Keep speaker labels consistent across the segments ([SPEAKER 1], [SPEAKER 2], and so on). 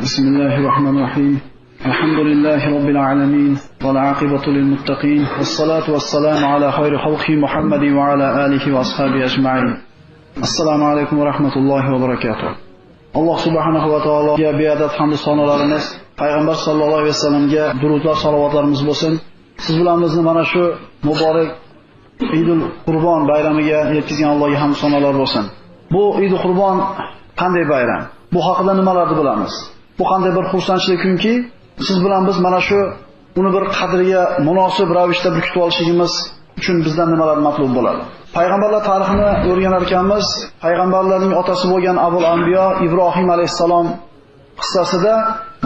[SPEAKER 1] بسم الله الرحمن الرحيم الحمد لله رب العالمين والعاقبة للمتقين والصلاة والسلام على خير خلقه محمد وعلى آله وأصحابه أجمعين. السلام عليكم ورحمة الله وبركاته. الله سبحانه وتعالى بيادات حمد صانlarimiz Payg'ambar sallallohu alayhi vasallamga durudlar salovatlarimiz bo'lsin. Siz bilan bizni mana shu muborak Eidul Qurbon bayramiga yetkazgan Allohga hamd sanolar bo'lsin. Bu Eidul Qurbon qanday bayram? Bu haqida nimalarni bilamiz? Bu qanday bir xursandchilik kunki, siz bilan biz mana shu uni bir qadriga munosib ravishda bir kutib olishimiz uchun bizdan nimalar matlub bo'ladi? Payg'ambarlar tarixini o'rganar ekanmiz. Payg'ambarlarning otasi bo'lgan Abul Anbiyo Ibrohim alayhisalom qissasida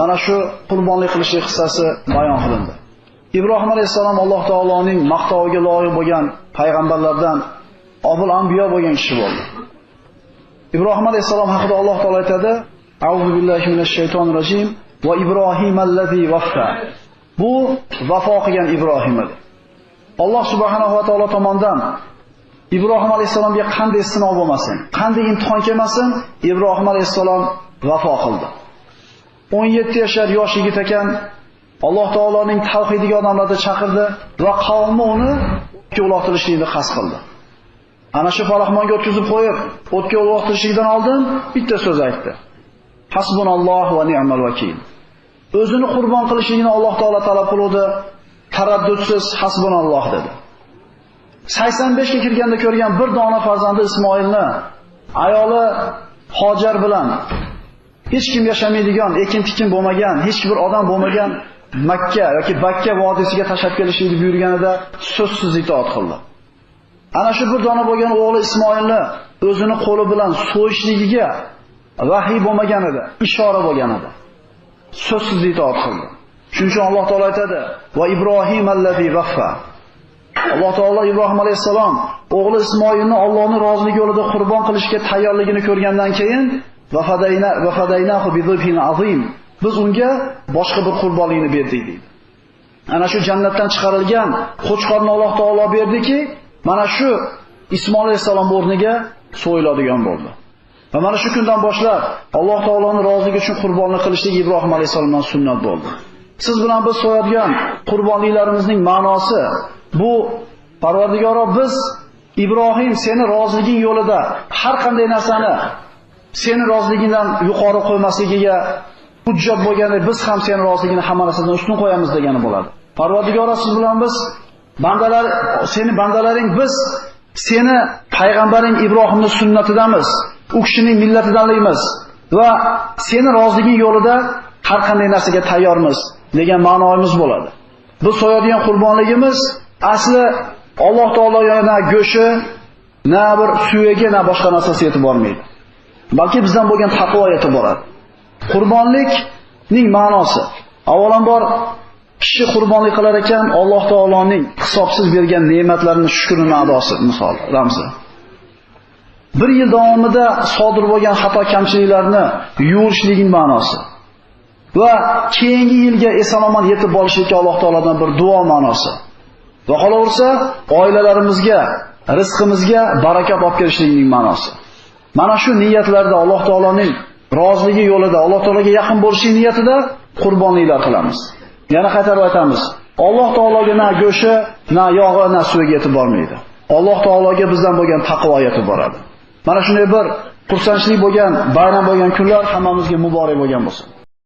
[SPEAKER 1] mana shu qurbonlik qilishlik qissasi bayon qilindi. Ibrohim alayhisalom Alloh taoloning maqtoviga loyiq bo'lgan payg'ambarlardan Abul Anbiyo bo'lgan kishi bo'ldi. Ibrohim alayhisalom haqida Alloh taolo aytadi: "A'udhu billahi minash shaytonir rojim va Ibrohimallazi vaffa." Bu vafo qilgan Ibrohim edi. Alloh subhanahu va taolo tomonidan Ibrohim alayhisalomga qanday sinov bo'lmasin, qanday imtihon kelmasin, Ibrohim alayhisalom vafo qildi. 17 yoshar yosh yigit ekan, Alloh taoloning tavhidiga odamlarni chaqirdi va qavmi uni o'tga uloqtirishlikni qasd qildi. Ana shu faraxmonga o'tkazib qo'yib, o'tga uloqtirishlikdan oldin bitta so'z aytdi: Hasbunalloh va ni'mal vakil. O'zini qurbon qilishligini Alloh taolo talab qildi, taraddudsiz hasbunalloh dedi. 85 ga kirganda ko'rgan bir dona farzandi Ismoilni ayoli Hojar bilan hech kim yashamaydigan, ekin-tikin bo'lmagan, hech bir odam bo'lmagan Makka yoki Bakka vodiysiga tashlab kelishni buyurganida so'zsiz itoat qildi. Ana shu bir dona bo'lgan o'g'li Ismoilni o'zini qo'li bilan so'yishligiga vahiy bo'lmagan edi, ishora bo'lgan edi. So'zsiz itoat qildi. Shuning uchun Alloh taolo aytadi: "Va Ibrohimallazi vaffa." Alloh taolo Ibrohim alayhisalom o'g'li Ismoilni Allohning roziligi yo'lida qurbon qilishga tayyorligini ko'rgandan keyin vafadaynahu bizibhin azim. Biz unga boshqa bir qurbonlikni berdik deydi. Ana shu jannatdan chiqarilgan qo'chqorni Alloh taolo berdiki, mana shu Ismoil alayhisalom o'rniga so'yiladigan bo'ldi. Va mana shu kundan boshlab Alloh taoloning roziligi uchun qurbonlik qilishlik Ibrohim alayhisalomdan sunnat bo'ldi. Siz bilan biz so'yadigan qurbonliklarimizning ma'nosi bu: Parvardigoro, biz Ibrohim seni roziliging yo'lida har qanday narsani seni roziligingdan yuqori qo'ymasligiga hujjat bo'lganda biz ham seni roziligini hamma narsadan ustun qo'yamiz degani bo'ladi. Parvardigoro, siz bilan biz seni bandalaring, biz seni payg'ambaring Ibrohimning sunnatidamiz, u kishining millatidanligimiz va seni roziliging yo'lida har qanday narsaga tayyormiz degan ma'noimiz bo'ladi. Biz so'yadigan qurbonligimiz asli Alloh taologa na go'shi, na bir suyagi, na boshqa narsasi yetib bormaydi. Balki bizdan bo'lgan taqvo yetib boradi. Qurbonlikning ma'nosi avvalambor kishi qurbonlik qilar ekan, Alloh taoloning hisobsiz bergan ne'matlarini shukrini adosi, misol ramzi. Bir yil davomida sodir bo'lgan xato kamchiliklarni yuvishliging ma'nosi va keyingi yilga eson-omon yetib borishlikka Alloh taolodan bir duo ma'nosi. Va qolaversa, oilalarimizga, rizqimizga barakat olib kelishligining ma'nosi. Mana shu niyatlarda Alloh taoloning roziligi yo'lida, Alloh taologa yaqin bo'lishlik niyatida qurbonliklar qilamiz. Yana qaytarib aytamiz: Alloh taologa na go'shi, na yog'i, na suviga yetib bormaydi. Alloh taologa bizdan bo'lgan taqvo yetib boradi. Mana shunday bir xursandchilik bo'lgan, bayram bo'lgan kunlar hammamizga muborak bo'lgan bo'lsin.